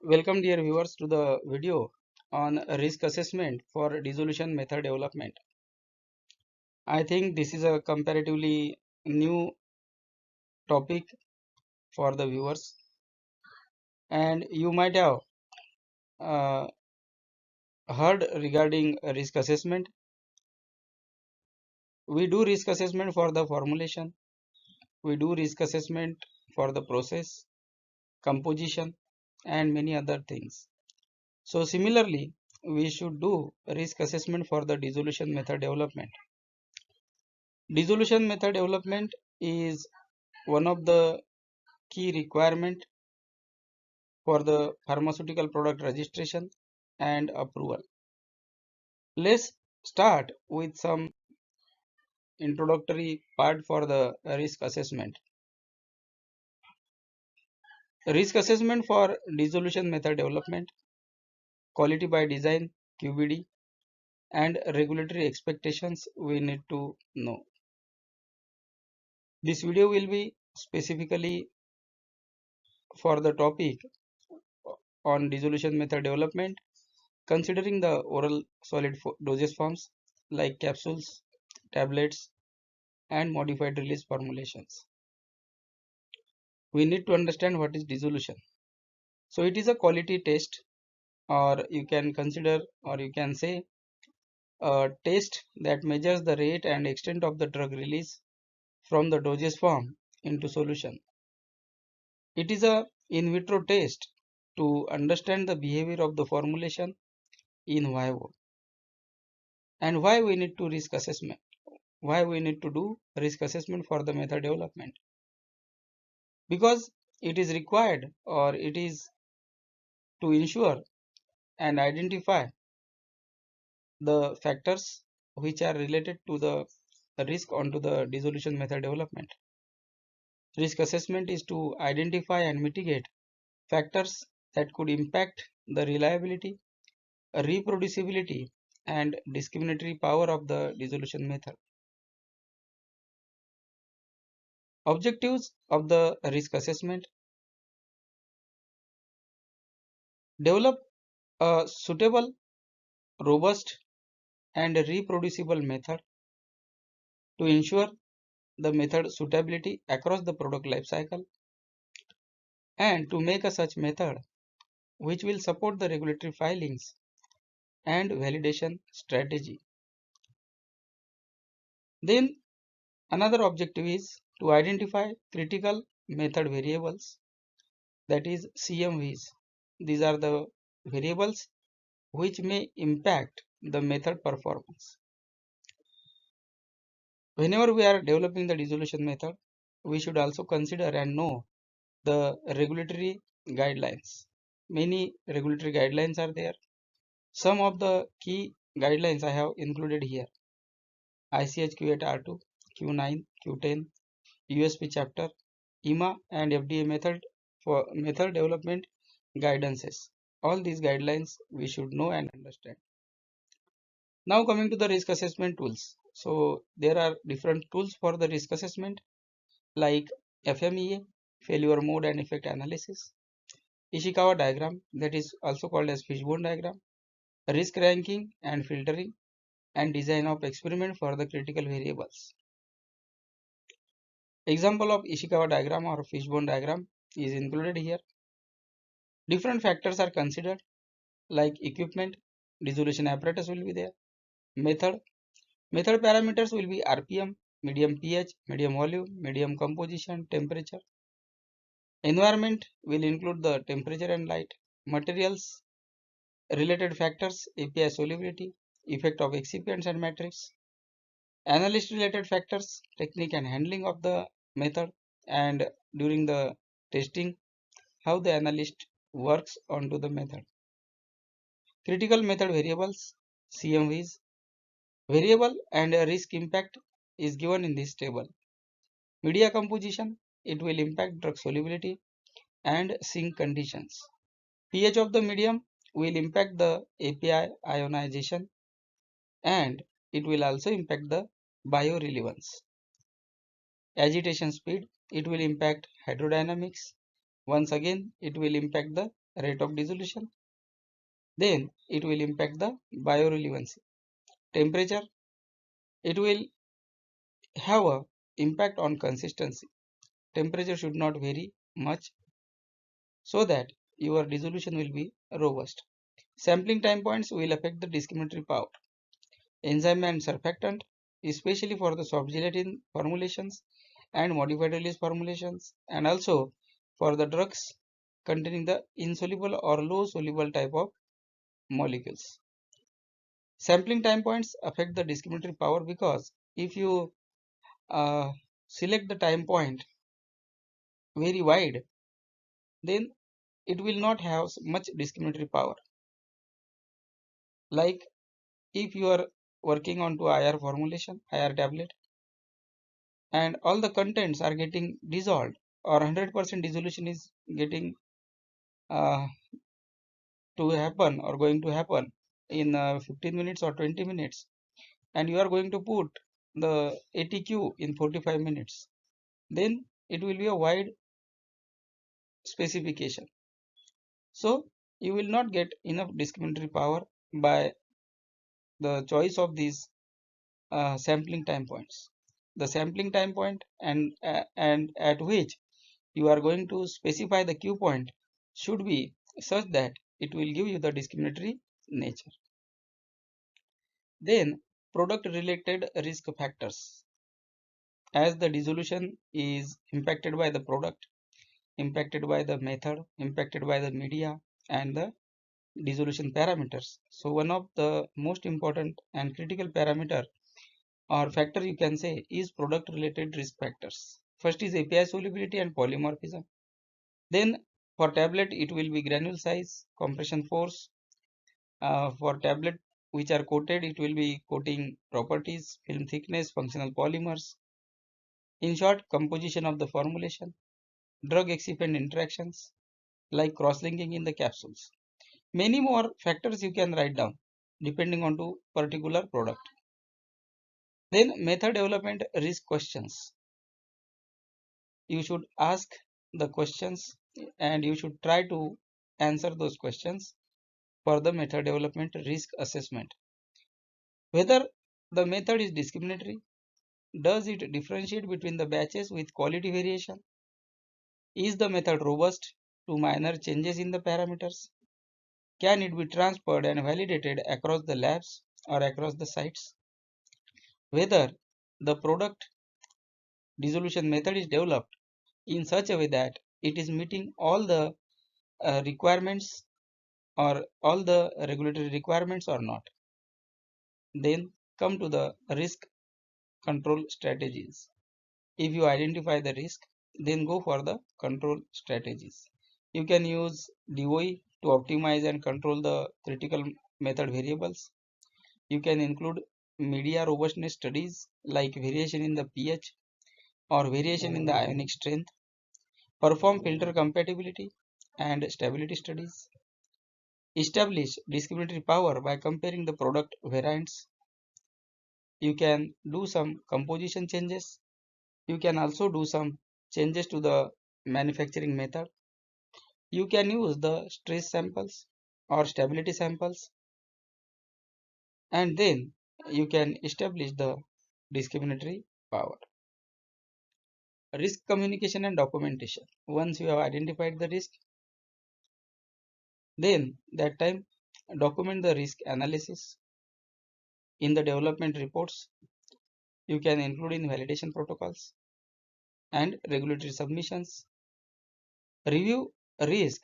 Welcome dear viewers to the video on risk assessment for dissolution method development. I think this is a comparatively new topic for the viewers, and you might have uh, heard regarding risk assessment. We do risk assessment for the formulation, we do risk assessment for the process, composition and many other things. So similarly, we should do risk assessment for the dissolution method development. Dissolution method development is one of the key requirement for the pharmaceutical product registration and approval. Let's start with some introductory part for the risk assessment. Risk assessment for dissolution method development, quality by design, QBD, and regulatory expectations we need to know. This video will be specifically for the topic on dissolution method development, considering the oral solid dosage forms like capsules, tablets, and modified release formulations. We need to understand what is dissolution. So it is a quality test, or you can consider, or you can say, a test that measures the rate and extent of the drug release from the dosage form into solution. It is a in vitro test to understand the behavior of the formulation in vivo. And why we need to risk assessment? Why we need to do risk assessment for the method development? Because it is required, or it is to ensure and identify the factors which are related to the risk onto the dissolution method development. Risk assessment is to identify and mitigate factors that could impact the reliability, reproducibility, and discriminatory power of the dissolution method. Objectives of the risk assessment: develop a suitable, robust, and reproducible method to ensure the method suitability across the product life cycle, and to make a such method which will support the regulatory filings and validation strategy. Then another objective is to identify critical method variables, that is CMVs. These are the variables which may impact the method performance. Whenever we are developing the dissolution method, we should also consider and know the regulatory guidelines. Many regulatory guidelines are there. Some of the key guidelines I have included here: ICH Q8R2, Q9, Q10, USP chapter, EMA and FDA method for method development guidances. All these guidelines we should know and understand. Now coming to the risk assessment tools. So there are different tools for the risk assessment like FMEA, failure mode and effect analysis, Ishikawa diagram, that is also called as fishbone diagram, risk ranking and filtering, and design of experiment for the critical variables. Example of Ishikawa diagram or fishbone diagram is included here. Different factors are considered like equipment, dissolution apparatus will be there, method parameters will be RPM, medium pH, medium volume, medium composition, temperature. Environment will include the temperature and light, materials, related factors, API solubility, effect of excipients and matrix, analyst related factors, technique and handling of the method, and during the testing, how the analyst works onto the method. Critical method variables, CMVs. Variable and risk impact is given in this table. Media composition, it will impact drug solubility and sink conditions. pH of the medium will impact the API ionization, and it will also impact the biorelevance. Agitation speed, it will impact hydrodynamics. Once again, it will impact the rate of dissolution. Then it will impact the biorelevancy. Temperature, it will have a impact on consistency. Temperature should not vary much so that your dissolution will be robust. Sampling time points will affect the discriminatory power. Enzyme and surfactant, especially for the soft gelatin formulations and modified release formulations, and also for the drugs containing the insoluble or low soluble type of molecules. Sampling time points affect the discriminatory power because if you uh, select the time point very wide, then it will not have much discriminatory power. Like if you are working on to IR formulation, IR tablet, and all the contents are getting dissolved or 100% dissolution is getting uh, to happen or going to happen in 15 minutes or 20 minutes, and you are going to put the ATQ in 45 minutes, then it will be a wide specification. So you will not get enough discriminatory power by the choice of these sampling time points. The sampling time point and at which you are going to specify the Q point should be such that it will give you the discriminatory nature. Then product related risk factors. As the dissolution is impacted by the product, impacted by the method, impacted by the media and the dissolution parameters. So one of the most important and critical parameter or factor you can say is product related risk factors. First is API solubility and polymorphism. Then for tablet it will be granule size, compression force. For tablet which are coated it will be coating properties, film thickness, functional polymers. In short, composition of the formulation, drug excipient interactions like cross-linking in the capsules. Many more factors you can write down depending on to particular product. Then method development risk questions. You should ask the questions and you should try to answer those questions for the method development risk assessment. Whether the method is discriminatory, does it differentiate between the batches with quality variation? Is the method robust to minor changes in the parameters? Can it be transferred and validated across the labs or across the sites? Whether the product dissolution method is developed in such a way that it is meeting all the requirements or all the regulatory requirements or not. Then come to the risk control strategies. If you identify the risk, then go for the control strategies. You can use DOE to optimize and control the critical method variables. You can include media robustness studies like variation in the pH or variation in the ionic strength. Perform filter compatibility and stability studies. Establish discriminatory power by comparing the product variants. You can do some composition changes. You can also do some changes to the manufacturing method. You can use the stress samples or stability samples, and then you can establish the discriminatory power. Risk communication and documentation. Once you have identified the risk, then that time document the risk analysis in the development reports. You can include in validation protocols and regulatory submissions. Review risk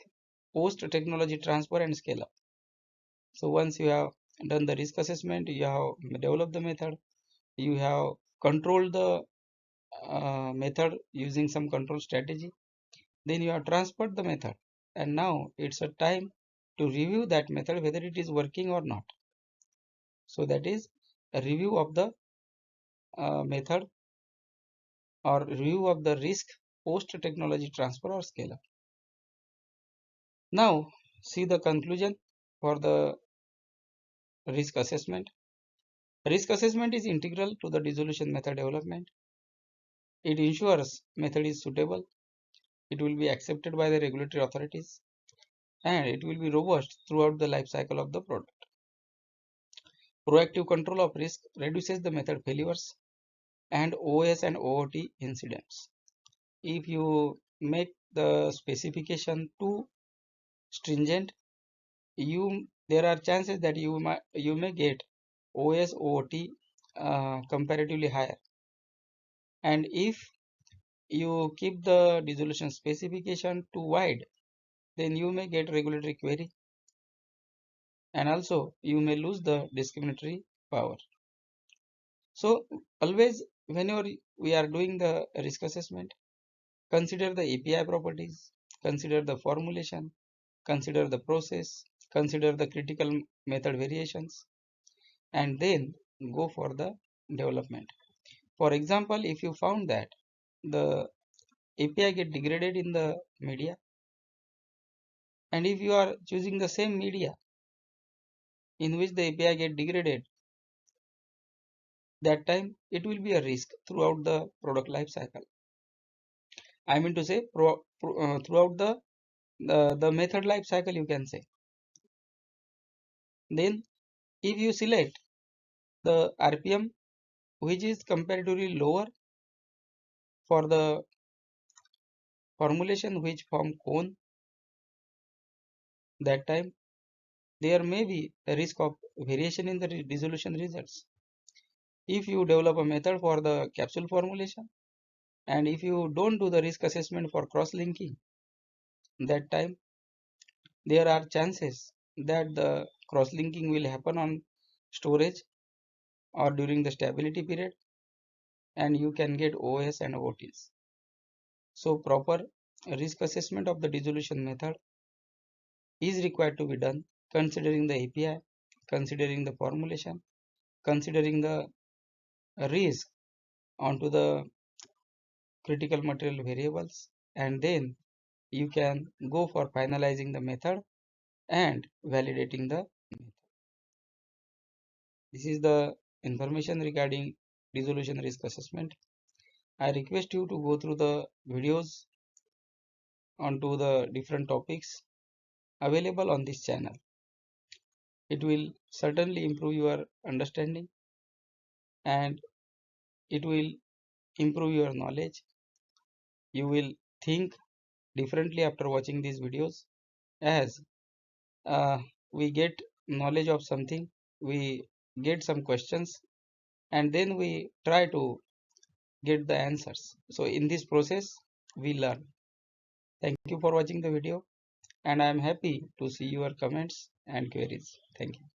post technology transfer and scale up. So once you have done the risk assessment, you have developed the method, you have controlled the method using some control strategy, then you have transferred the method, and now it's a time to review that method whether it is working or not. So that is a review of the method or review of the risk post technology transfer or scale up. Now see the conclusion for the risk assessment. Risk assessment is integral to the dissolution method development. It ensures method is suitable, it will be accepted by the regulatory authorities, and it will be robust throughout the life cycle of the product. Proactive control of risk reduces the method failures and OS and OOT incidents. If you make the specification too stringent, there are chances that you may get OS OOT comparatively higher. And if you keep the dissolution specification too wide, then you may get regulatory query, and also you may lose the discriminatory power. So always whenever we are doing the risk assessment, consider the API properties, consider the formulation, consider the process, consider the critical method variations, and then go for the development. For example, if you found that the API get degraded in the media, and if you are choosing the same media in which the API get degraded, that time it will be a risk throughout the product life cycle. I mean to say throughout the method life cycle, you can say. Then if you select the RPM which is comparatively lower for the formulation which form cone, that time there may be a risk of variation in the dissolution results. If you develop a method for the capsule formulation, and if you don't do the risk assessment for cross-linking, that time there are chances that the cross-linking will happen on storage or during the stability period, and you can get OS and OTs. So proper risk assessment of the dissolution method is required to be done, considering the API, considering the formulation, considering the risk onto the critical material variables, and then you can go for finalizing the method and validating the method. This is the information regarding dissolution risk assessment. I request you to go through the videos onto the different topics available on this channel. It will certainly improve your understanding, and it will improve your knowledge. You will think differently after watching these videos, as we get knowledge of something, we get some questions, and then we try to get the answers. So in this process we learn. Thank you for watching the video, and I am happy to see your comments and queries. Thank you.